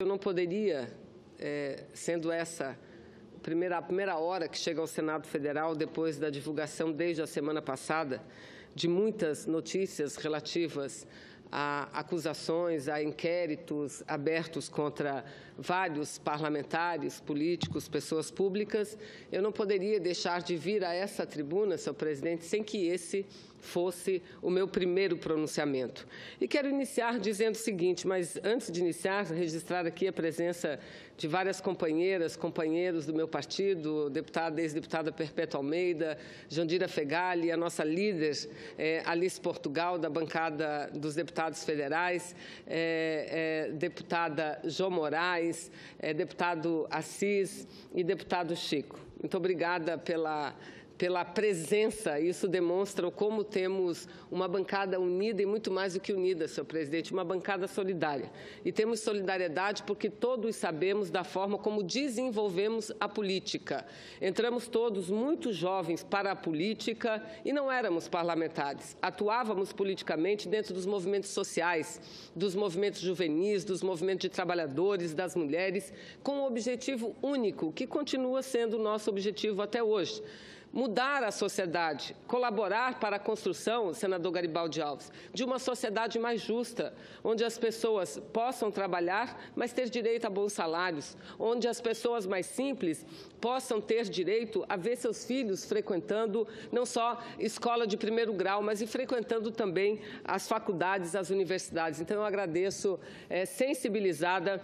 Eu não poderia, sendo essa a primeira hora que chega ao Senado Federal, depois da divulgação desde a semana passada de muitas notícias relativas a acusações, a inquéritos abertos contra vários parlamentares, políticos, pessoas públicas, eu não poderia deixar de vir a essa tribuna, senhor presidente, sem que esse fosse o meu primeiro pronunciamento. E quero iniciar dizendo o seguinte, mas antes de iniciar, registrar aqui a presença de várias companheiras, companheiros do meu partido, ex-deputada Perpétua Almeida, Jandira Fegali, a nossa líder, Alice Portugal, da bancada dos deputados federais, deputada Jô Moraes, deputado Assis e deputado Chico. Muito obrigada pela presença. Isso demonstra como temos uma bancada unida e muito mais do que unida, senhor presidente, uma bancada solidária. E temos solidariedade porque todos sabemos da forma como desenvolvemos a política. Entramos todos muito jovens para a política e não éramos parlamentares. Atuávamos politicamente dentro dos movimentos sociais, dos movimentos juvenis, dos movimentos de trabalhadores, das mulheres, com um objetivo único, que continua sendo o nosso objetivo até hoje: mudar a sociedade, colaborar para a construção, senador Garibaldi Alves, de uma sociedade mais justa, onde as pessoas possam trabalhar, mas ter direito a bons salários, onde as pessoas mais simples possam ter direito a ver seus filhos frequentando não só escola de primeiro grau, mas frequentando também as faculdades, as universidades. Então, eu agradeço, sensibilizada,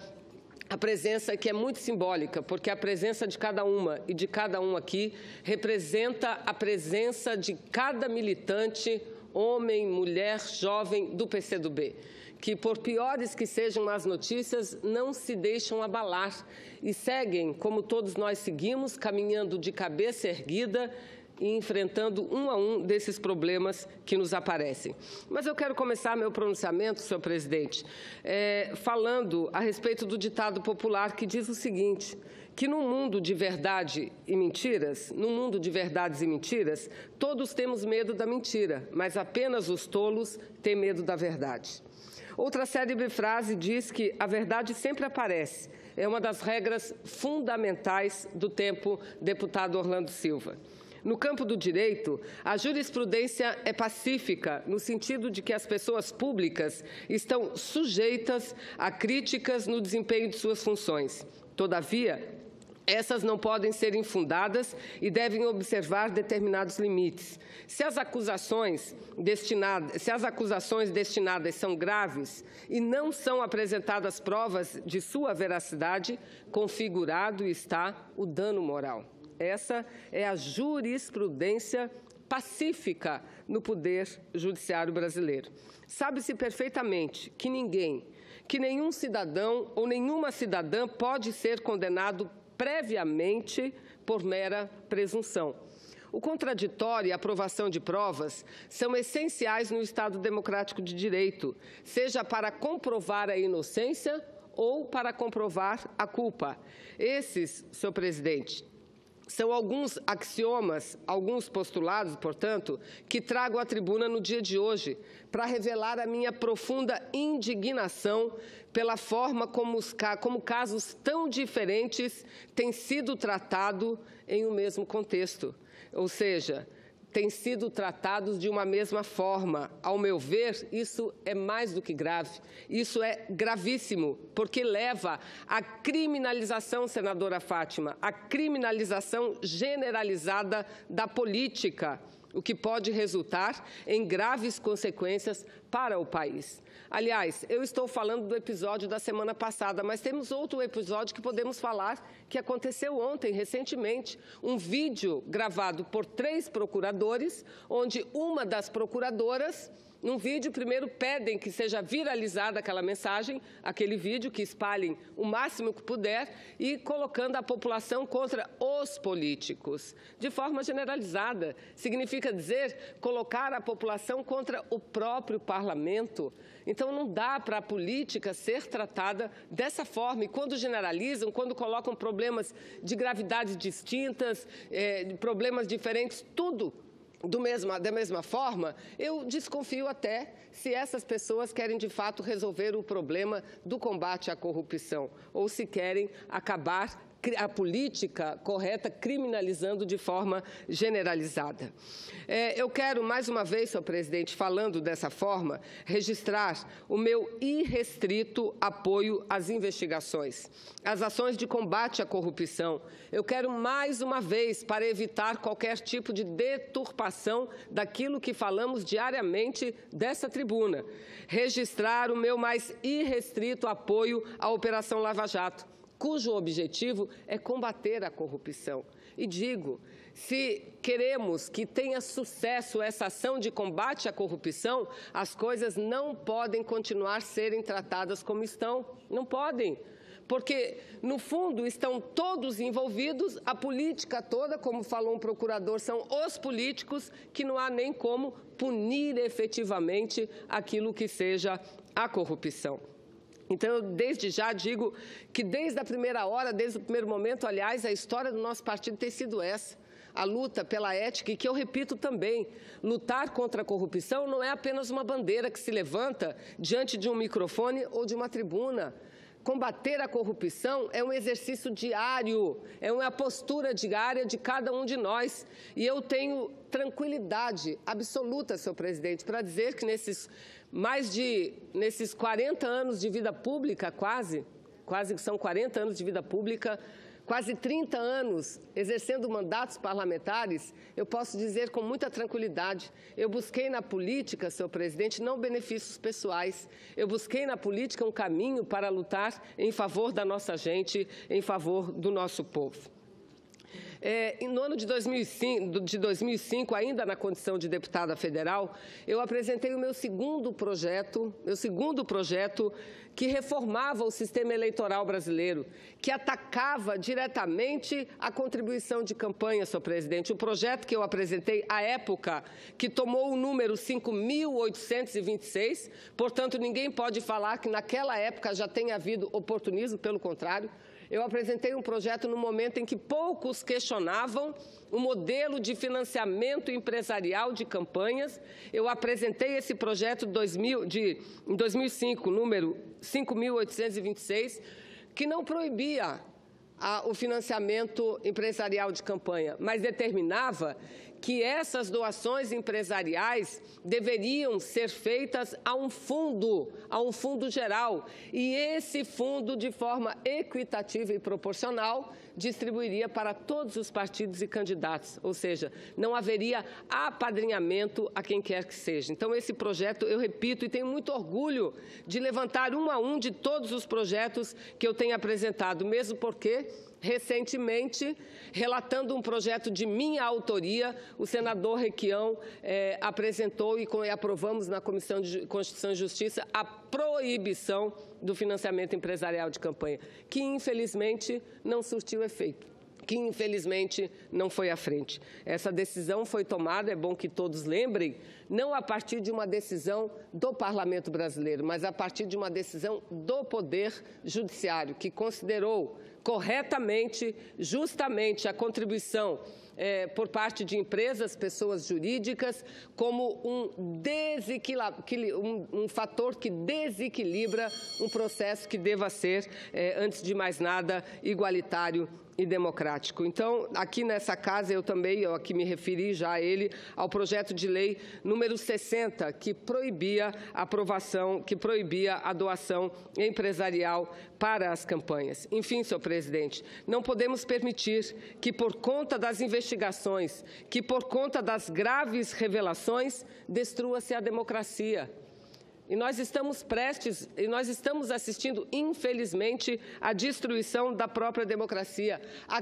a presença que é muito simbólica, porque a presença de cada uma e de cada um aqui representa a presença de cada militante, homem, mulher, jovem do PCdoB, que, por piores que sejam as notícias, não se deixam abalar e seguem, como todos nós seguimos, caminhando de cabeça erguida e enfrentando um a um desses problemas que nos aparecem. Mas eu quero começar meu pronunciamento, senhor presidente, falando a respeito do ditado popular que diz o seguinte, que num mundo de verdade e mentiras, todos temos medo da mentira, mas apenas os tolos têm medo da verdade. Outra célebre frase diz que a verdade sempre aparece. É uma das regras fundamentais do tempo deputado Orlando Silva. No campo do direito, a jurisprudência é pacífica, no sentido de que as pessoas públicas estão sujeitas a críticas no desempenho de suas funções. Todavia, essas não podem ser infundadas e devem observar determinados limites. Se as acusações destinadas são graves e não são apresentadas provas de sua veracidade, configurado está o dano moral. Essa é a jurisprudência pacífica no Poder Judiciário brasileiro. Sabe-se perfeitamente que nenhum cidadão ou nenhuma cidadã pode ser condenado previamente por mera presunção. O contraditório e a aprovação de provas são essenciais no Estado democrático de direito, seja para comprovar a inocência ou para comprovar a culpa. Esses, senhor presidente, são alguns axiomas, alguns postulados, portanto, que trago à tribuna no dia de hoje para revelar a minha profunda indignação pela forma como casos tão diferentes têm sido tratados em um mesmo contexto. Ou seja, têm sido tratados de uma mesma forma. Ao meu ver, isso é mais do que grave. Isso é gravíssimo, porque leva à criminalização, senadora Fátima, à criminalização generalizada da política, o que pode resultar em graves consequências para o país. Aliás, eu estou falando do episódio da semana passada, mas temos outro episódio que podemos falar que aconteceu ontem, recentemente. Um vídeo gravado por 3 procuradores, onde uma das procuradoras, num vídeo, primeiro pedem que seja viralizada aquela mensagem, aquele vídeo, que espalhem o máximo que puder, e colocando a população contra os políticos, de forma generalizada. Significa dizer colocar a população contra o próprio parlamento. Então, não dá para a política ser tratada dessa forma. E quando generalizam, quando colocam problemas de gravidades distintas, problemas diferentes, tudo Da mesma forma, eu desconfio até se essas pessoas querem, de fato, resolver o problema do combate à corrupção ou se querem acabar a política correta criminalizando de forma generalizada. Eu quero, mais uma vez, senhor presidente, falando dessa forma, registrar o meu irrestrito apoio às investigações, às ações de combate à corrupção. Eu quero, mais uma vez, para evitar qualquer tipo de deturpação daquilo que falamos diariamente dessa tribuna, registrar o meu mais irrestrito apoio à Operação Lava Jato, cujo objetivo é combater a corrupção. E digo, se queremos que tenha sucesso essa ação de combate à corrupção, as coisas não podem continuar serem tratadas como estão. Não podem. Porque, no fundo, estão todos envolvidos, a política toda, como falou um procurador, são os políticos, que não há nem como punir efetivamente aquilo que seja a corrupção. Então, eu desde já digo que desde a primeira hora, desde o primeiro momento, aliás, a história do nosso partido tem sido essa. A luta pela ética, e que eu repito também, lutar contra a corrupção não é apenas uma bandeira que se levanta diante de um microfone ou de uma tribuna. Combater a corrupção é um exercício diário, é uma postura diária de cada um de nós. E eu tenho tranquilidade absoluta, senhor presidente, para dizer que nesses 40 anos de vida pública, quase são 40 anos de vida pública, quase 30 anos exercendo mandatos parlamentares, eu posso dizer com muita tranquilidade, eu busquei na política, senhor presidente, não benefícios pessoais, eu busquei na política um caminho para lutar em favor da nossa gente, em favor do nosso povo. No ano de 2005, ainda na condição de deputada federal, eu apresentei o meu segundo projeto que reformava o sistema eleitoral brasileiro, que atacava diretamente a contribuição de campanha, senhor presidente. O projeto que eu apresentei à época, que tomou o número 5.826, portanto, ninguém pode falar que naquela época já tenha havido oportunismo, pelo contrário. Eu apresentei um projeto no momento em que poucos questionavam o modelo de financiamento empresarial de campanhas. Eu apresentei esse projeto em 2005, número 5.826, que não proibia o financiamento empresarial de campanha, mas determinava que essas doações empresariais deveriam ser feitas a um fundo geral. E esse fundo, de forma equitativa e proporcional, distribuiria para todos os partidos e candidatos, ou seja, não haveria apadrinhamento a quem quer que seja. Então, esse projeto, eu repito, e tenho muito orgulho de levantar um a um de todos os projetos que eu tenho apresentado, mesmo porque, recentemente, relatando um projeto de minha autoria, o senador Requião apresentou e aprovamos na Comissão de Constituição e Justiça a proibição do financiamento empresarial de campanha, que infelizmente não surtiu efeito, que infelizmente não foi à frente. Essa decisão foi tomada, é bom que todos lembrem, não a partir de uma decisão do Parlamento brasileiro, mas a partir de uma decisão do Poder Judiciário, que considerou corretamente, justamente, a contribuição por parte de empresas, pessoas jurídicas, como um fator que desequilibra um processo que deva ser, antes de mais nada, igualitário e democrático. Então, aqui nessa casa, eu aqui me referi já a ele, ao projeto de lei número 60, que proibia a doação empresarial para as campanhas. Enfim, senhor presidente, não podemos permitir que, por conta das investigações, que por conta das graves revelações, destrua-se a democracia. E nós estamos assistindo, infelizmente, à destruição da própria democracia, à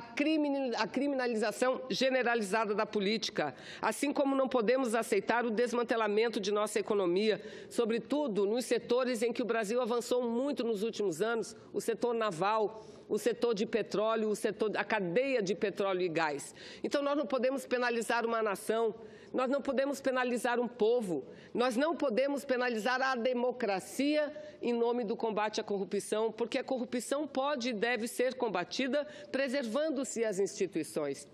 criminalização generalizada da política, assim como não podemos aceitar o desmantelamento de nossa economia, sobretudo nos setores em que o Brasil avançou muito nos últimos anos, o setor naval, o setor de petróleo, a cadeia de petróleo e gás. Então, nós não podemos penalizar uma nação, nós não podemos penalizar um povo, nós não podemos penalizar a democracia em nome do combate à corrupção, porque a corrupção pode e deve ser combatida preservando-se as instituições.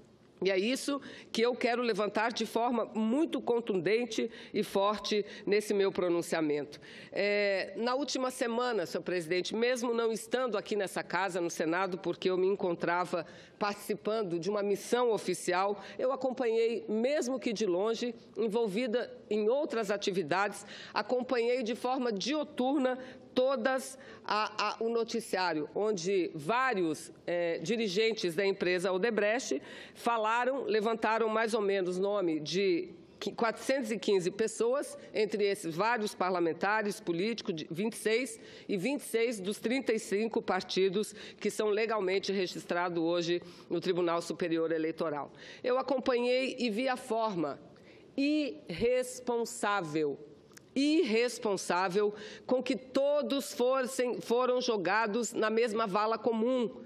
E é isso que eu quero levantar de forma muito contundente e forte nesse meu pronunciamento. Na última semana, senhor presidente, mesmo não estando aqui nessa casa, no Senado, porque eu me encontrava participando de uma missão oficial, eu acompanhei, mesmo que de longe, envolvida em outras atividades, acompanhei de forma dioturna todas o noticiário, onde vários dirigentes da empresa Odebrecht levantaram mais ou menos nome de 415 pessoas, entre esses vários parlamentares, políticos, 26 dos 35 partidos que são legalmente registrados hoje no Tribunal Superior Eleitoral. Eu acompanhei e vi a forma irresponsável com que todos foram jogados na mesma vala comum.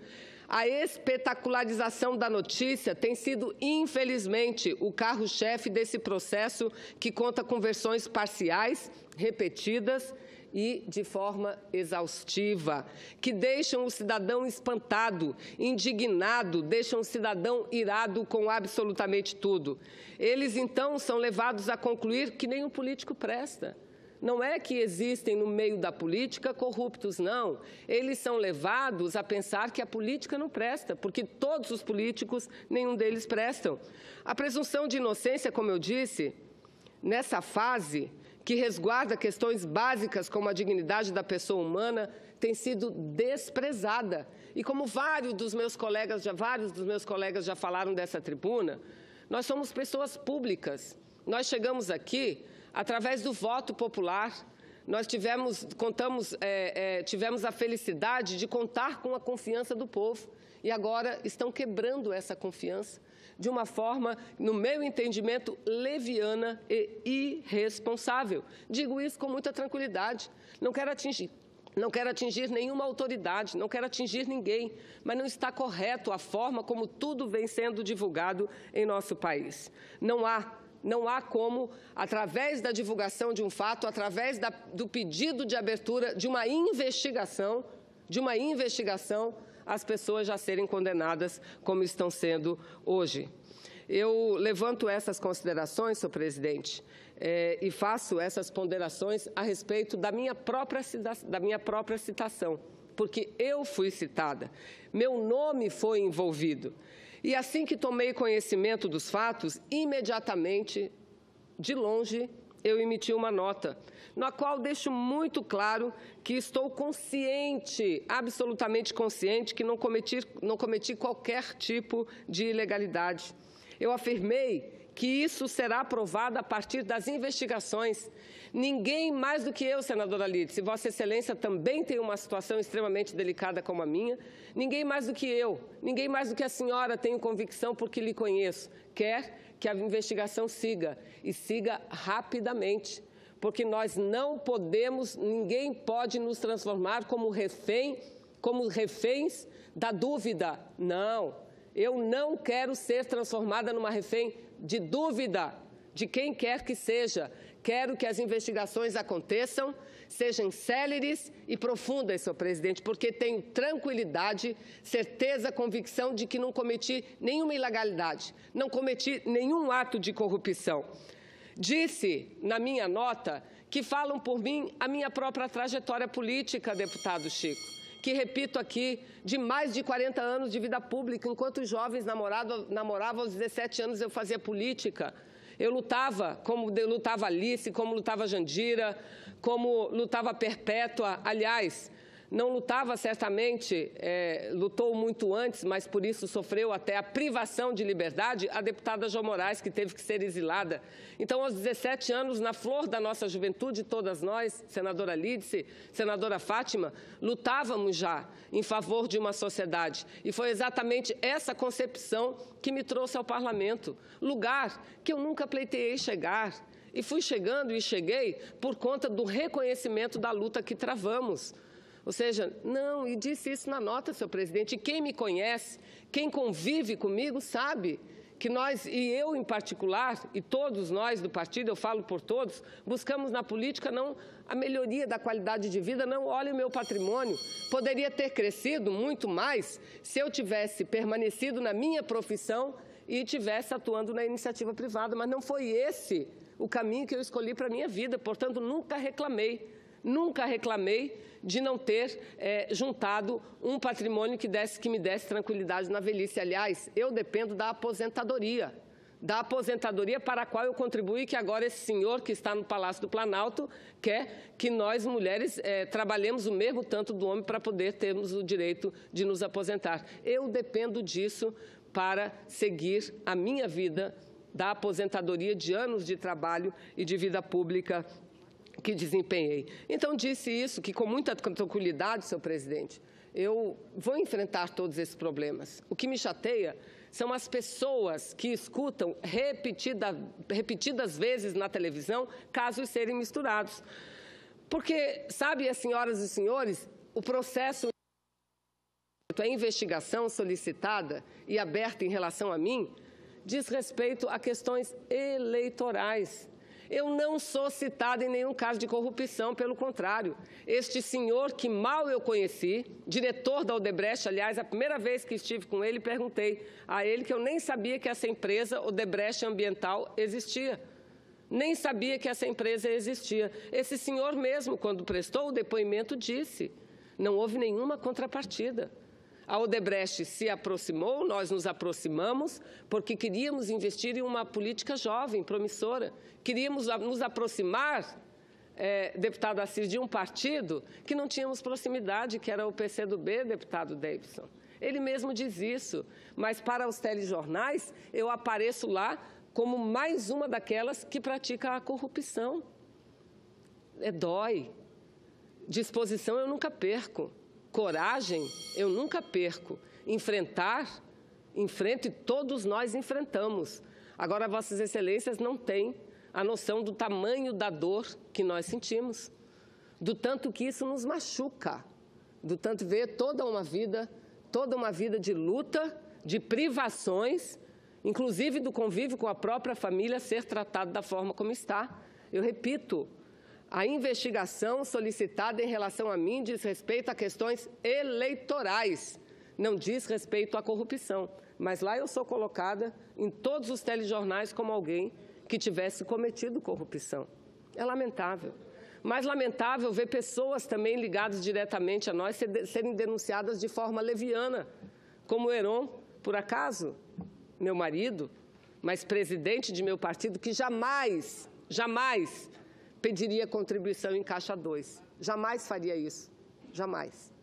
A espetacularização da notícia tem sido, infelizmente, o carro-chefe desse processo que conta com versões parciais, repetidas e de forma exaustiva, que deixam o cidadão espantado, indignado, deixam o cidadão irado com absolutamente tudo. Eles, então, são levados a concluir que nenhum político presta. Não é que existem no meio da política corruptos, não. Eles são levados a pensar que a política não presta, porque todos os políticos, nenhum deles prestam. A presunção de inocência, como eu disse, nessa fase, que resguarda questões básicas como a dignidade da pessoa humana, tem sido desprezada. E como vários dos meus colegas já falaram dessa tribuna, nós somos pessoas públicas. Nós chegamos aqui através do voto popular. Nós tivemos a felicidade de contar com a confiança do povo e agora estão quebrando essa confiança de uma forma, no meu entendimento, leviana e irresponsável. Digo isso com muita tranquilidade. Não quero atingir nenhuma autoridade, não quero atingir ninguém, mas não está correto a forma como tudo vem sendo divulgado em nosso país. Não há como, através da divulgação de um fato, através do pedido de abertura de uma investigação, as pessoas já serem condenadas como estão sendo hoje. Eu levanto essas considerações, senhor presidente, e faço essas ponderações a respeito da minha própria citação, porque eu fui citada, meu nome foi envolvido. E assim que tomei conhecimento dos fatos, imediatamente, de longe, eu emiti uma nota, na qual deixo muito claro que estou consciente, absolutamente consciente, que não cometi qualquer tipo de ilegalidade. Eu afirmei que isso será provado a partir das investigações. Ninguém mais do que eu, senadora Lídice, Vossa Excelência também tem uma situação extremamente delicada como a minha, ninguém mais do que eu, ninguém mais do que a senhora, tenho convicção porque lhe conheço, quer que a investigação siga, e siga rapidamente, porque nós não podemos, ninguém pode nos transformar como reféns da dúvida. Não, eu não quero ser transformada numa refém de dúvida de quem quer que seja. Quero que as investigações aconteçam, sejam céleres e profundas, senhor presidente, porque tenho tranquilidade, certeza, convicção de que não cometi nenhuma ilegalidade, não cometi nenhum ato de corrupção. Disse na minha nota que falam por mim a minha própria trajetória política, deputado Chico, que, repito aqui, de mais de 40 anos de vida pública, enquanto os jovens namoravam aos 17 anos, eu fazia política. Eu lutava, como lutava Alice, como lutava Jandira, como lutava Perpétua. Aliás, não lutava certamente, lutou muito antes, mas por isso sofreu até a privação de liberdade, a deputada Jo Moraes, que teve que ser exilada. Então, aos 17 anos, na flor da nossa juventude, todas nós, senadora Lídice, senadora Fátima, lutávamos já em favor de uma sociedade. E foi exatamente essa concepção que me trouxe ao parlamento, lugar que eu nunca pleiteei chegar. E fui chegando e cheguei por conta do reconhecimento da luta que travamos. Ou seja, não, e disse isso na nota, senhor presidente, e quem me conhece, quem convive comigo, sabe que nós, e eu em particular, e todos nós do partido, eu falo por todos, buscamos na política não a melhoria da qualidade de vida, não, olha o meu patrimônio, poderia ter crescido muito mais se eu tivesse permanecido na minha profissão e estivesse atuando na iniciativa privada, mas não foi esse o caminho que eu escolhi para a minha vida, portanto, nunca reclamei de não ter juntado um patrimônio que me desse tranquilidade na velhice. Aliás, eu dependo da aposentadoria para a qual eu contribuí, que agora esse senhor que está no Palácio do Planalto quer que nós, mulheres, trabalhemos o mesmo tanto do homem para poder termos o direito de nos aposentar. Eu dependo disso para seguir a minha vida da aposentadoria de anos de trabalho e de vida pública que desempenhei. Então, disse isso, que com muita tranquilidade, senhor presidente, eu vou enfrentar todos esses problemas. O que me chateia são as pessoas que escutam repetidas vezes na televisão casos serem misturados. Porque, sabe, as senhoras e senhores, o processo, a investigação solicitada e aberta em relação a mim, diz respeito a questões eleitorais. Eu não sou citada em nenhum caso de corrupção, pelo contrário. Este senhor que mal eu conheci, diretor da Odebrecht, aliás, a primeira vez que estive com ele, perguntei a ele que eu nem sabia que essa empresa, Odebrecht Ambiental, existia. Nem sabia que essa empresa existia. Esse senhor mesmo, quando prestou o depoimento, disse: não houve nenhuma contrapartida. A Odebrecht se aproximou, nós nos aproximamos, porque queríamos investir em uma política jovem, promissora. Queríamos nos aproximar, deputado Assis, de um partido que não tínhamos proximidade, que era o PCdoB, deputado Davidson. Ele mesmo diz isso, mas para os telejornais eu apareço lá como mais uma daquelas que pratica a corrupção. Dói. Disposição eu nunca perco. Coragem, eu nunca perco. Enfrento e todos nós enfrentamos. Agora, Vossas Excelências não têm a noção do tamanho da dor que nós sentimos, do tanto que isso nos machuca, do tanto ver toda uma vida de luta, de privações, inclusive do convívio com a própria família, ser tratado da forma como está. Eu repito, a investigação solicitada em relação a mim diz respeito a questões eleitorais, não diz respeito à corrupção. Mas lá eu sou colocada em todos os telejornais como alguém que tivesse cometido corrupção. É lamentável. Mais lamentável ver pessoas também ligadas diretamente a nós serem denunciadas de forma leviana, como o Heron, por acaso, meu marido, mas presidente de meu partido, que jamais pediria contribuição em Caixa 2. Jamais faria isso. Jamais.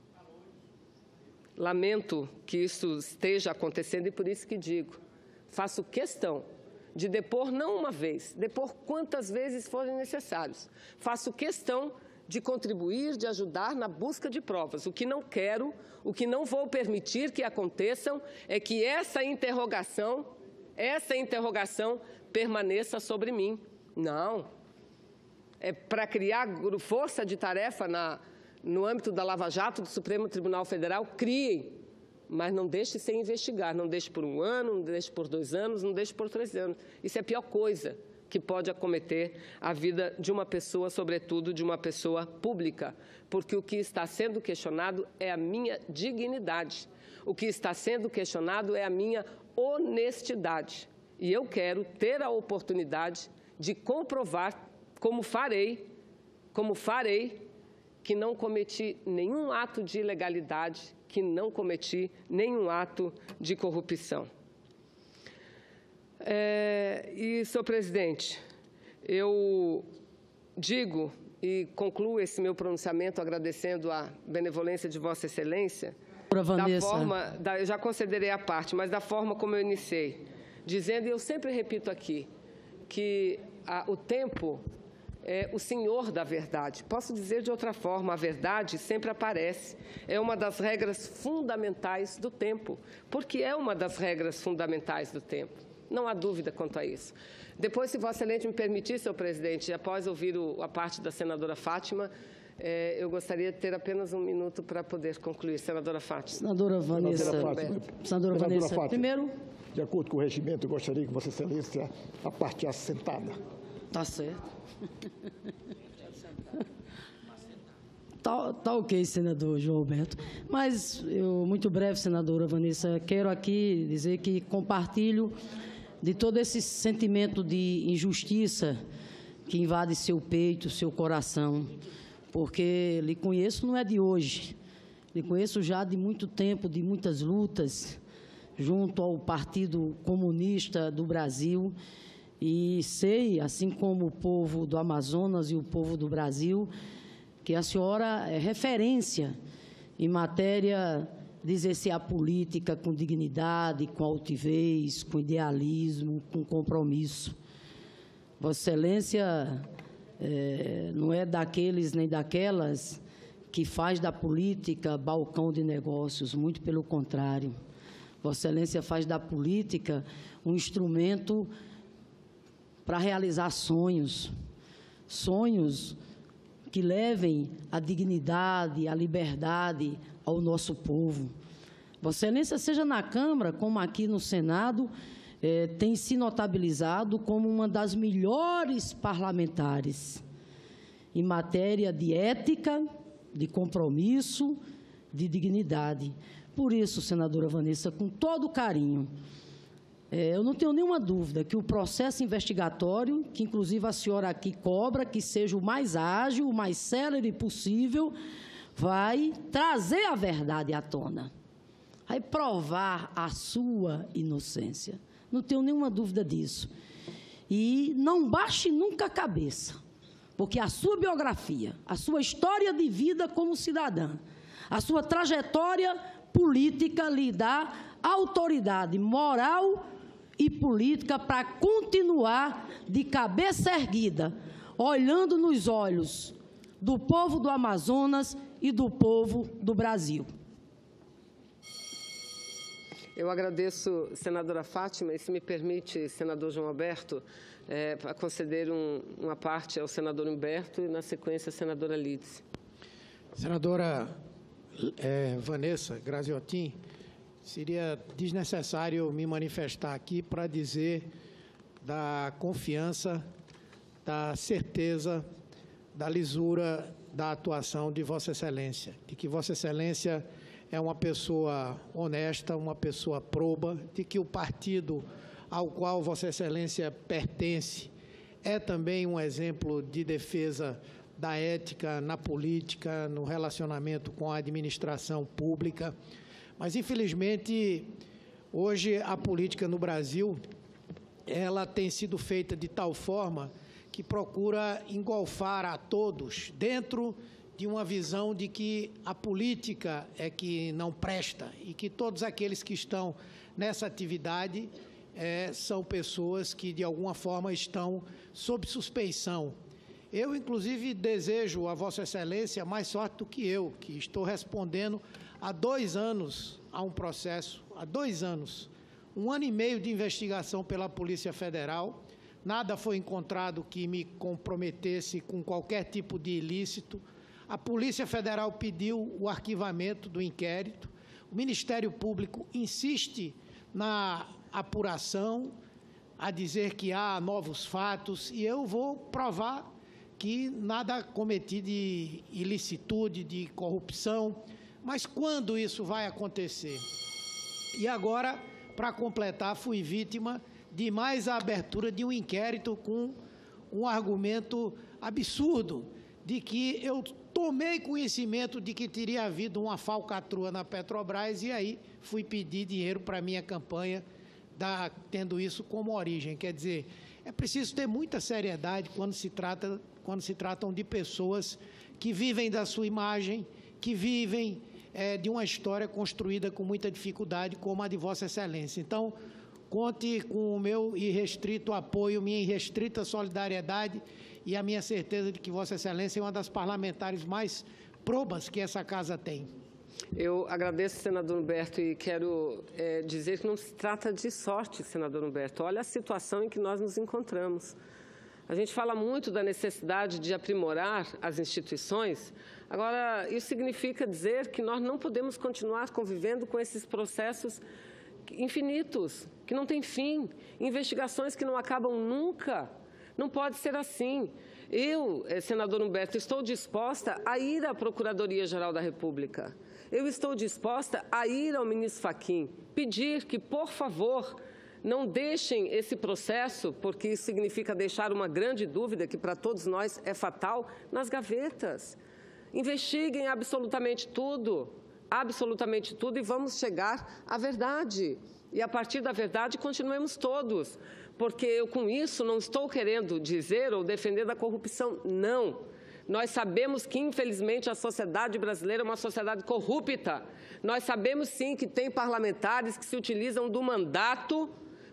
Lamento que isso esteja acontecendo e por isso que digo, faço questão de depor não uma vez, depor quantas vezes forem necessários. Faço questão de contribuir, de ajudar na busca de provas. O que não quero, o que não vou permitir que aconteçam é que essa interrogação permaneça sobre mim. Não. É para criar força de tarefa no âmbito da Lava Jato do Supremo Tribunal Federal, criem, mas não deixe sem investigar, não deixe por 1 ano, não deixe por 2 anos, não deixe por 3 anos. Isso é a pior coisa que pode acometer a vida de uma pessoa, sobretudo de uma pessoa pública, porque o que está sendo questionado é a minha dignidade, o que está sendo questionado é a minha honestidade. E eu quero ter a oportunidade de comprovar, como farei, que não cometi nenhum ato de ilegalidade, que não cometi nenhum ato de corrupção. Senhor presidente, eu digo e concluo esse meu pronunciamento agradecendo a benevolência de Vossa Excelência, eu já concederei a parte, mas da forma como eu iniciei, dizendo, e eu sempre repito aqui, que o tempo é o senhor da verdade. Posso dizer de outra forma, a verdade sempre aparece. É uma das regras fundamentais do tempo, porque é uma das regras fundamentais do tempo. Não há dúvida quanto a isso. Depois, se Vossa Excelência me permitir, senhor presidente, após ouvir a parte da senadora Fátima, eu gostaria de ter apenas 1 minuto para poder concluir. Senadora Fátima. Senadora Vanessa. Senadora Vanessa, primeiro. De acordo com o regimento, eu gostaria que Vossa Excelência a parteasse sentada. Está certo. Tá ok, senador João Alberto. Mas eu, muito breve, senadora Vanessa, quero aqui dizer que compartilho de todo esse sentimento de injustiça que invade seu peito, seu coração, porque lhe conheço não é de hoje, lhe conheço já de muito tempo, de muitas lutas, junto ao Partido Comunista do Brasil, e sei, assim como o povo do Amazonas e o povo do Brasil, que a senhora é referência em matéria de exercer a política com dignidade, com altivez, com idealismo, com compromisso. Vossa Excelência não é daqueles nem daquelas que faz da política balcão de negócios, muito pelo contrário. Vossa Excelência faz da política um instrumento para realizar sonhos, sonhos que levem a dignidade, a liberdade ao nosso povo. Vossa Excelência, seja na Câmara como aqui no Senado, tem se notabilizado como uma das melhores parlamentares em matéria de ética, de compromisso, de dignidade. Por isso, senadora Vanessa, com todo carinho, eu não tenho nenhuma dúvida que o processo investigatório, que inclusive a senhora aqui cobra, que seja o mais ágil, o mais célere possível, vai trazer a verdade à tona, vai provar a sua inocência. Não tenho nenhuma dúvida disso. E não baixe nunca a cabeça, porque a sua biografia, a sua história de vida como cidadã, a sua trajetória política lhe dá autoridade moral e política para continuar de cabeça erguida, olhando nos olhos do povo do Amazonas e do povo do Brasil. Eu agradeço, senadora Fátima, e se me permite, senador João Alberto, para conceder uma parte ao senador Humberto e, na sequência, a senadora Lídice. Senadora Vanessa Graziotin, seria desnecessário me manifestar aqui para dizer da confiança, da certeza, da lisura da atuação de Vossa Excelência, de que Vossa Excelência é uma pessoa honesta, uma pessoa proba, de que o partido ao qual Vossa Excelência pertence é também um exemplo de defesa da ética na política, no relacionamento com a administração pública. Mas, infelizmente, hoje a política no Brasil, ela tem sido feita de tal forma que procura engolfar a todos dentro de uma visão de que a política é que não presta e que todos aqueles que estão nessa atividade são pessoas que, de alguma forma, estão sob suspeição. Eu, inclusive, desejo a Vossa Excelência mais sorte do que eu, que estou respondendo há 2 anos a um processo, há 2 anos, 1 ano e meio de investigação pela Polícia Federal, nada foi encontrado que me comprometesse com qualquer tipo de ilícito. A Polícia Federal pediu o arquivamento do inquérito, o Ministério Público insiste na apuração, a dizer que há novos fatos, e eu vou provar que nada cometi de ilicitude, de corrupção, mas quando isso vai acontecer? E agora, para completar, fui vítima de mais a abertura de um inquérito com um argumento absurdo, de que eu tomei conhecimento de que teria havido uma falcatrua na Petrobras e aí fui pedir dinheiro para a minha campanha, tendo isso como origem. Quer dizer, é preciso ter muita seriedade quando se tratam de pessoas que vivem da sua imagem, que vivem de uma história construída com muita dificuldade, como a de Vossa Excelência. Então, conte com o meu irrestrito apoio, minha irrestrita solidariedade e a minha certeza de que Vossa Excelência é uma das parlamentares mais probas que essa Casa tem. Eu agradeço, senador Humberto, e quero dizer que não se trata de sorte, senador Humberto. Olha a situação em que nós nos encontramos. A gente fala muito da necessidade de aprimorar as instituições. Agora, isso significa dizer que nós não podemos continuar convivendo com esses processos infinitos, que não têm fim, investigações que não acabam nunca. Não pode ser assim. Eu, senador Humberto, estou disposta a ir à Procuradoria-Geral da República. Eu estou disposta a ir ao ministro Fachin, pedir que, por favor, não deixem esse processo, porque isso significa deixar uma grande dúvida, que para todos nós é fatal, nas gavetas. Investiguem absolutamente tudo, e vamos chegar à verdade. E, a partir da verdade, continuemos todos, porque eu, com isso, não estou querendo dizer ou defender da corrupção, não. Nós sabemos que, infelizmente, a sociedade brasileira é uma sociedade corrupta. Nós sabemos, sim, que tem parlamentares que se utilizam do mandato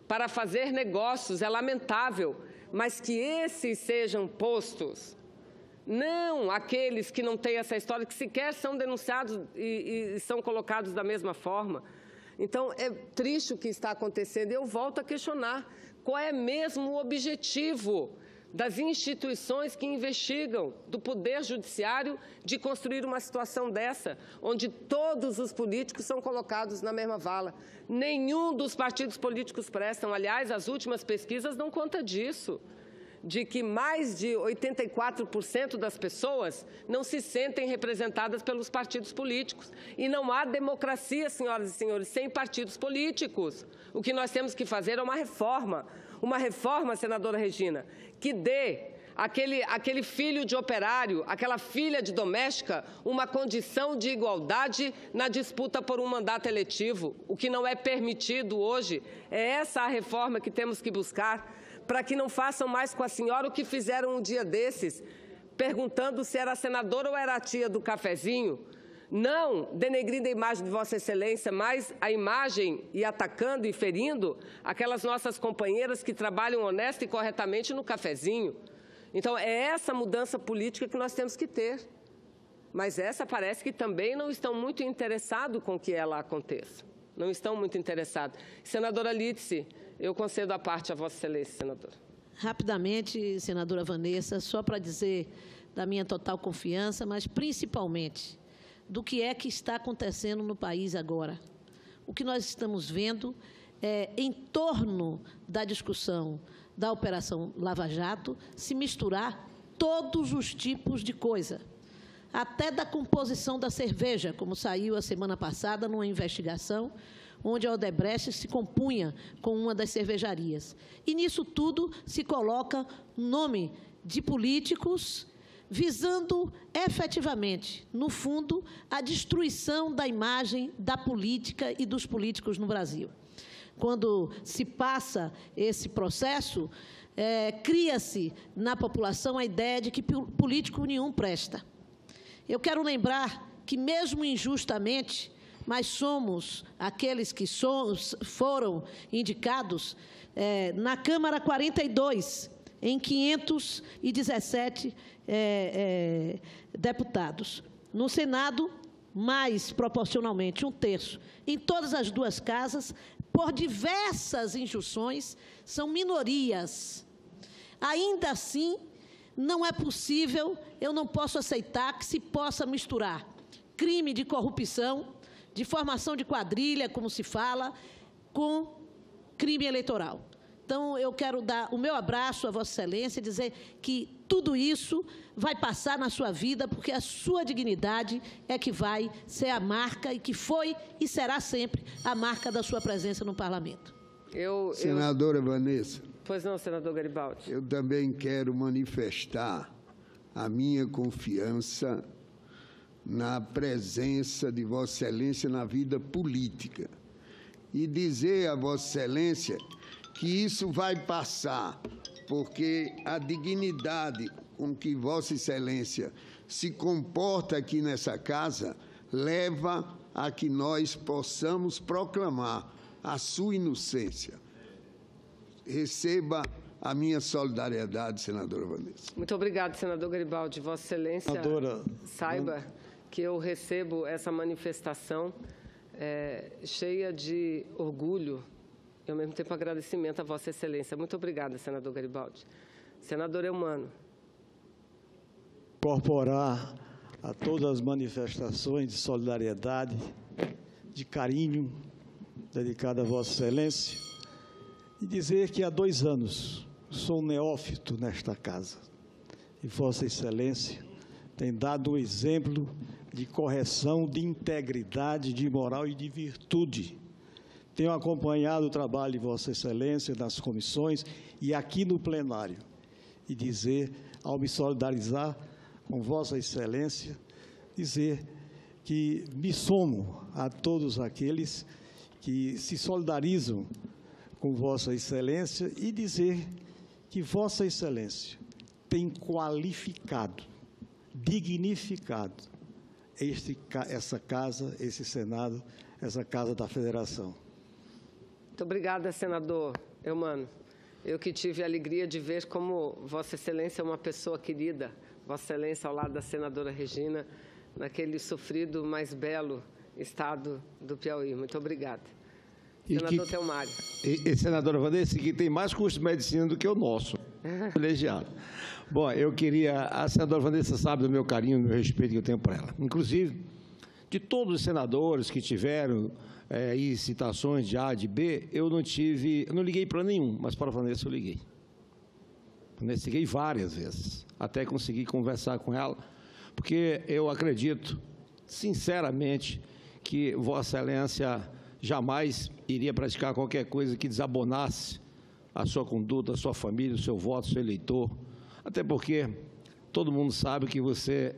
para fazer negócios, é lamentável, mas que esses sejam postos, não aqueles que não têm essa história, que sequer são denunciados e são colocados da mesma forma. Então, é triste o que está acontecendo. Eu volto a questionar qual é mesmo o objetivo das instituições que investigam, do Poder Judiciário, de construir uma situação dessa, onde todos os políticos são colocados na mesma vala. Nenhum dos partidos políticos prestam. Aliás, as últimas pesquisas dão conta disso, de que mais de 84% das pessoas não se sentem representadas pelos partidos políticos. E não há democracia, senhoras e senhores, sem partidos políticos. O que nós temos que fazer é uma reforma, senadora Regina, que dê aquele filho de operário, aquela filha de doméstica, uma condição de igualdade na disputa por um mandato eletivo. O que não é permitido hoje é essa a reforma que temos que buscar, para que não façam mais com a senhora o que fizeram um dia desses, perguntando se era a senadora ou era a tia do cafezinho. Não denegrindo a imagem de Vossa Excelência, mas a imagem e atacando e ferindo aquelas nossas companheiras que trabalham honesta e corretamente no cafezinho. Então, é essa mudança política que nós temos que ter. Mas essa parece que também não estão muito interessados com que ela aconteça. Não estão muito interessados. Senadora Lídice, eu concedo a parte a Vossa Excelência, senadora. Rapidamente, senadora Vanessa, só para dizer da minha total confiança, mas principalmente do que é que está acontecendo no país agora. O que nós estamos vendo é, em torno da discussão da Operação Lava Jato, se misturar todos os tipos de coisa, até da composição da cerveja, como saiu a semana passada numa investigação, onde a Odebrecht se compunha com uma das cervejarias. E nisso tudo se coloca nome de políticos visando efetivamente, no fundo, a destruição da imagem da política e dos políticos no Brasil. Quando se passa esse processo, cria-se na população a ideia de que político nenhum presta. Eu quero lembrar que, mesmo injustamente, mas somos aqueles que foram indicados na Câmara 42, em 517 deputados. No Senado, mais proporcionalmente, 1/3. Em todas as duas casas, por diversas injunções, são minorias. Ainda assim, não é possível, eu não posso aceitar que se possa misturar crime de corrupção, de formação de quadrilha, como se fala, com crime eleitoral. Então, eu quero dar o meu abraço a Vossa Excelência e dizer que tudo isso vai passar na sua vida, porque a sua dignidade é que vai ser a marca, e que foi e será sempre a marca da sua presença no Parlamento. Senadora Vanessa. Pois não, senador Garibaldi. Eu também quero manifestar a minha confiança na presença de Vossa Excelência na vida política e dizer a Vossa Excelência que isso vai passar, porque a dignidade com que Vossa Excelência se comporta aqui nessa casa leva a que nós possamos proclamar a sua inocência. Receba a minha solidariedade, senadora Vanessa. Muito obrigada, senador Garibaldi. Vossa Excelência, saiba que eu recebo essa manifestação cheia de orgulho e, ao mesmo tempo, agradecimento a Vossa Excelência. Muito obrigada, senador Garibaldi. Senador Eumano. Incorporar a todas as manifestações de solidariedade, de carinho dedicada a Vossa Excelência, e dizer que há 2 anos sou um neófito nesta casa. e Vossa Excelência tem dado um exemplo de correção, de integridade, de moral e de virtude. Tenho acompanhado o trabalho de Vossa Excelência nas comissões e aqui no plenário, e dizer, ao me solidarizar com Vossa Excelência, dizer que me somo a todos aqueles que se solidarizam com Vossa Excelência e dizer que Vossa Excelência tem qualificado, dignificado essa Casa, esse Senado, essa Casa da Federação. Muito obrigada, senador Eumano. Eu que tive a alegria de ver como Vossa Excelência é uma pessoa querida, Vossa Excelência ao lado da senadora Regina, naquele sofrido, mais belo estado do Piauí. Muito obrigada. Senador Telmário. Senadora Vanessa, que tem mais curso de medicina do que o nosso, colegiado. Bom, eu queria... A senadora Vanessa sabe do meu carinho, do meu respeito que eu tenho para ela. Inclusive, de todos os senadores que tiveram aí citações de A, de B, eu não liguei para nenhum, mas para a Vanessa eu liguei. Vanessa, liguei várias vezes, até conseguir conversar com ela, porque eu acredito, sinceramente, que Vossa Excelência jamais iria praticar qualquer coisa que desabonasse a sua conduta, a sua família, o seu voto, o seu eleitor, até porque todo mundo sabe que você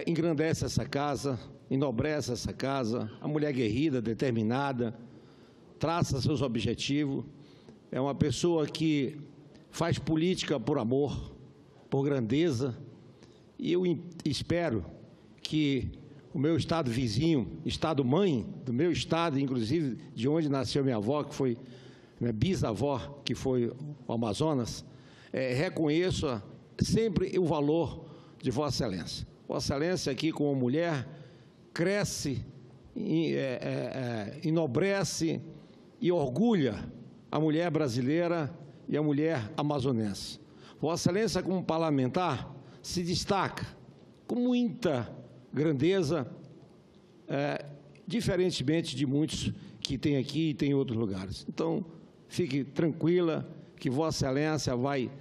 engrandece essa casa, enobrece essa casa, a mulher guerrida, determinada, traça seus objetivos, é uma pessoa que faz política por amor, por grandeza, e eu espero que o meu estado vizinho, estado mãe do meu estado, inclusive de onde nasceu minha avó, que foi minha bisavó, que foi o Amazonas, reconheça sempre o valor de Vossa Excelência. Vossa Excelência aqui como mulher cresce, enobrece e orgulha a mulher brasileira e a mulher amazonense. Vossa Excelência como parlamentar se destaca com muita grandeza, diferentemente de muitos que tem aqui e tem em outros lugares. Então, fique tranquila que Vossa Excelência vai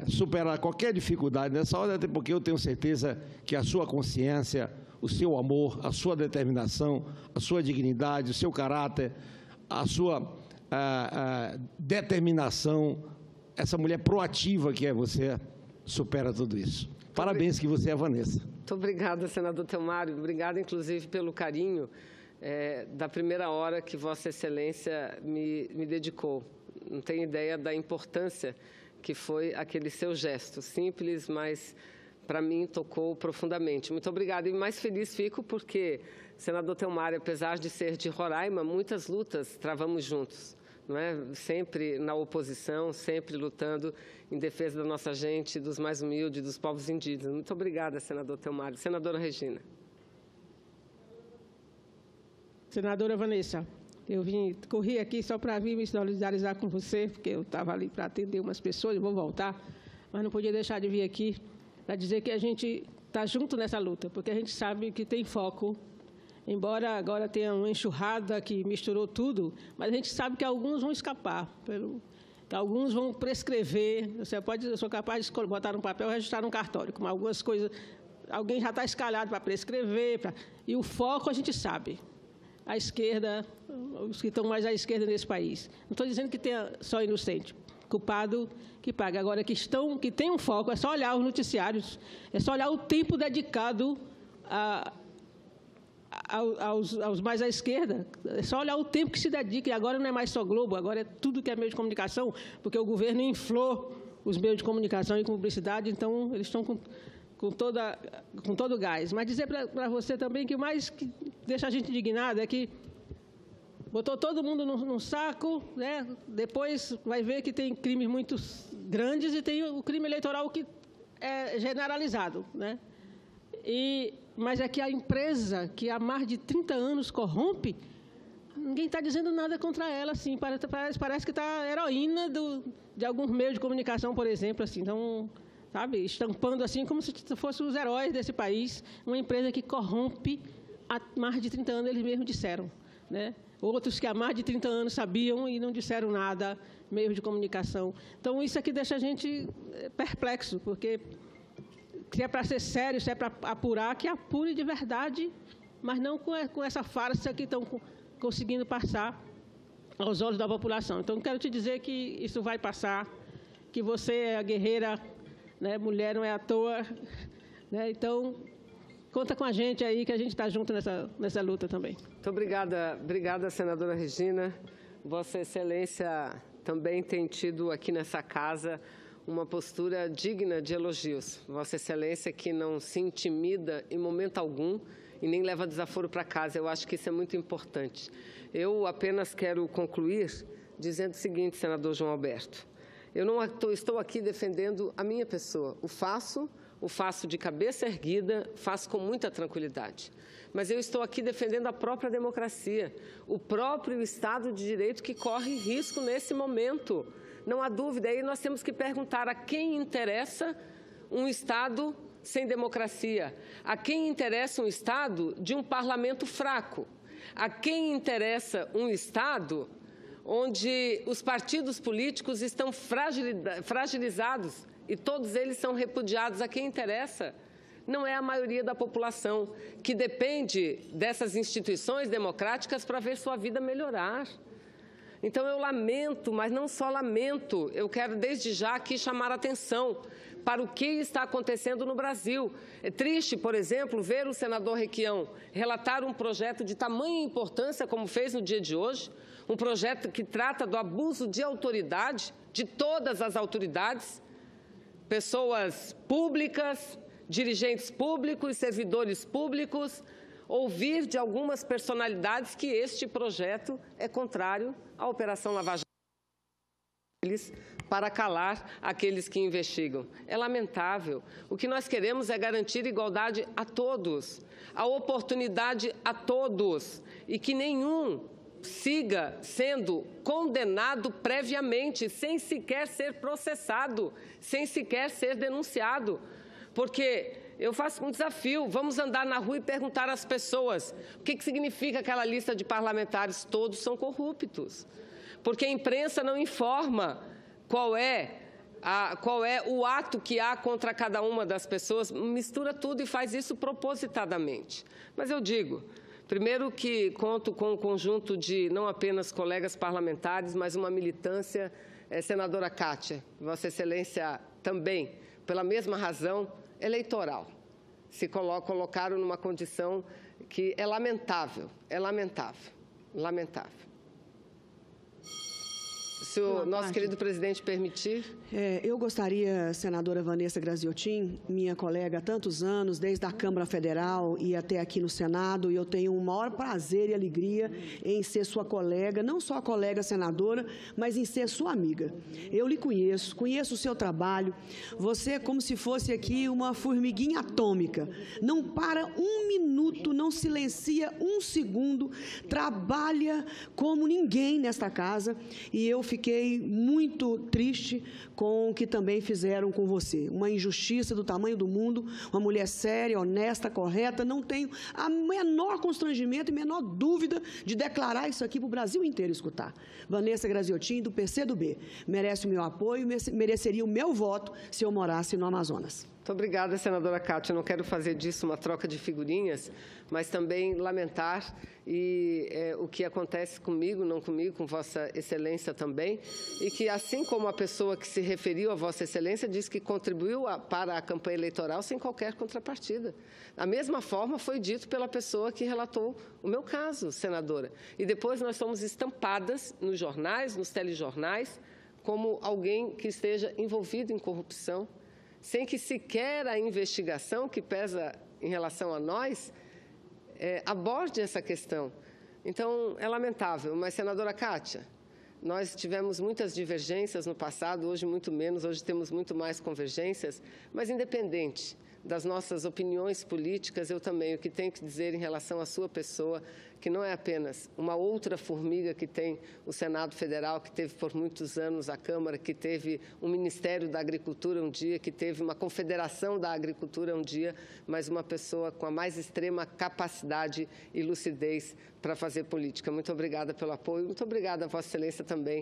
superar qualquer dificuldade nessa hora, até porque eu tenho certeza que a sua consciência, o seu amor, a sua determinação, a sua dignidade, o seu caráter, a sua determinação, essa mulher proativa que é você, supera tudo isso. Parabéns que você é a Vanessa. Muito obrigada, senador Telmário. Obrigada, inclusive, pelo carinho da primeira hora que Vossa Excelência me dedicou. Não tenho ideia da importância que foi aquele seu gesto, simples, mas para mim tocou profundamente. Muito obrigada. E mais feliz fico porque, senador Telmário, apesar de ser de Roraima, muitas lutas travamos juntos, não é? Sempre na oposição, sempre lutando em defesa da nossa gente, dos mais humildes, dos povos indígenas. Muito obrigada, senador Telmário. Senadora Regina. Senadora Vanessa, eu corri aqui só para vir me solidarizar com você, porque eu estava ali para atender umas pessoas, eu vou voltar, mas não podia deixar de vir aqui para dizer que a gente está junto nessa luta, porque a gente sabe que tem foco, embora agora tenha uma enxurrada que misturou tudo, mas a gente sabe que alguns vão escapar, que alguns vão prescrever. Eu sou capaz de botar no papel e registrar num cartório, como algumas coisas, alguém já está escalado para prescrever, e o foco a gente sabe. A esquerda, os que estão mais à esquerda nesse país. Não estou dizendo que tenha só inocente, culpado que paga. Agora, que tem um foco, é só olhar os noticiários, é só olhar o tempo dedicado aos mais à esquerda, é só olhar o tempo que se dedica, e agora não é mais só Globo, agora é tudo que é meio de comunicação, porque o governo inflou os meios de comunicação e publicidade, então eles estão com todo o gás. Mas dizer para você também que o mais que deixa a gente indignado é que botou todo mundo num saco, né? Depois vai ver que tem crimes muito grandes e tem o crime eleitoral que é generalizado, né? Mas é que a empresa que há mais de 30 anos corrompe, ninguém está dizendo nada contra ela, assim, parece que está heroína de alguns meios de comunicação, por exemplo, assim, então, sabe, estampando assim como se fossem os heróis desse país, uma empresa que corrompe há mais de 30 anos, eles mesmos disseram, né? Outros que há mais de 30 anos sabiam e não disseram nada, meios de comunicação. Então, isso aqui deixa a gente perplexo, porque se é para ser sério, se é para apurar, que apure de verdade, mas não com essa farsa que estão conseguindo passar aos olhos da população. Então, quero te dizer que isso vai passar, que você é a guerreira, né? Mulher não é à toa, né? Então, conta com a gente aí, que a gente está junto nessa luta também. Muito obrigada, senadora Regina. Vossa Excelência também tem tido aqui nessa casa uma postura digna de elogios. Vossa Excelência que não se intimida em momento algum e nem leva desaforo para casa. Eu acho que isso é muito importante. Eu apenas quero concluir dizendo o seguinte, senador João Alberto. Eu não estou aqui defendendo a minha pessoa. O faço de cabeça erguida, faço com muita tranquilidade. Mas eu estou aqui defendendo a própria democracia, o próprio Estado de Direito que corre risco nesse momento. Não há dúvida, aí nós temos que perguntar a quem interessa um Estado sem democracia, a quem interessa um Estado de um parlamento fraco, a quem interessa um Estado onde os partidos políticos estão fragilizados e todos eles são repudiados. A quem interessa não é a maioria da população, que depende dessas instituições democráticas para ver sua vida melhorar. Então, eu lamento, mas não só lamento, eu quero desde já aqui chamar a atenção para o que está acontecendo no Brasil. É triste, por exemplo, ver o senador Requião relatar um projeto de tamanha importância, como fez no dia de hoje, um projeto que trata do abuso de autoridade, de todas as autoridades, pessoas públicas, dirigentes públicos, servidores públicos, ouvir de algumas personalidades que este projeto é contrário à Operação Lava Jato para calar aqueles que investigam. É lamentável. O que nós queremos é garantir igualdade a todos, a oportunidade a todos e que nenhum siga sendo condenado previamente, sem sequer ser processado, sem sequer ser denunciado. Porque eu faço um desafio, vamos andar na rua e perguntar às pessoas o que significa aquela lista de parlamentares. Todos são corruptos, porque a imprensa não informa qual é o ato que há contra cada uma das pessoas, mistura tudo e faz isso propositadamente. Mas eu digo, primeiro que conto com um conjunto de não apenas colegas parlamentares, mas uma militância, senadora Kátia, Vossa Excelência também, pela mesma razão, eleitoral. Se colocaram numa condição que é lamentável, lamentável. Se o nosso querido presidente permitir. Eu gostaria, senadora Vanessa Graziotin, minha colega há tantos anos, desde a Câmara Federal e até aqui no Senado, e eu tenho o maior prazer e alegria em ser sua colega, não só colega senadora, mas em ser sua amiga. Eu lhe conheço o seu trabalho, você é como se fosse aqui uma formiguinha atômica, não para um minuto, não silencia um segundo, trabalha como ninguém nesta casa, e eu fiquei muito triste com o que também fizeram com você. Uma injustiça do tamanho do mundo, uma mulher séria, honesta, correta, não tenho a menor constrangimento e menor dúvida de declarar isso aqui para o Brasil inteiro escutar. Vanessa Graziotin, do PCdoB, merece o meu apoio, mereceria o meu voto se eu morasse no Amazonas. Muito obrigada, senadora Kátia. Eu não quero fazer disso uma troca de figurinhas, mas também lamentar o que acontece comigo, não comigo, com Vossa Excelência também, e que, assim como a pessoa que se referiu a Vossa Excelência disse que contribuiu para a campanha eleitoral sem qualquer contrapartida. Da mesma forma, foi dito pela pessoa que relatou o meu caso, senadora. E depois nós somos estampadas nos jornais, nos telejornais, como alguém que esteja envolvido em corrupção, sem que sequer a investigação que pesa em relação a nós aborde essa questão. Então, é lamentável. Mas, senadora Kátia, nós tivemos muitas divergências no passado, hoje muito menos, hoje temos muito mais convergências, mas independente das nossas opiniões políticas, eu também, o que tenho que dizer em relação à sua pessoa, que não é apenas uma outra formiga que tem o Senado Federal, que teve por muitos anos a Câmara, que teve um Ministério da Agricultura um dia, que teve uma Confederação da Agricultura um dia, mas uma pessoa com a mais extrema capacidade e lucidez para fazer política. Muito obrigada pelo apoio, muito obrigada a Vossa Excelência também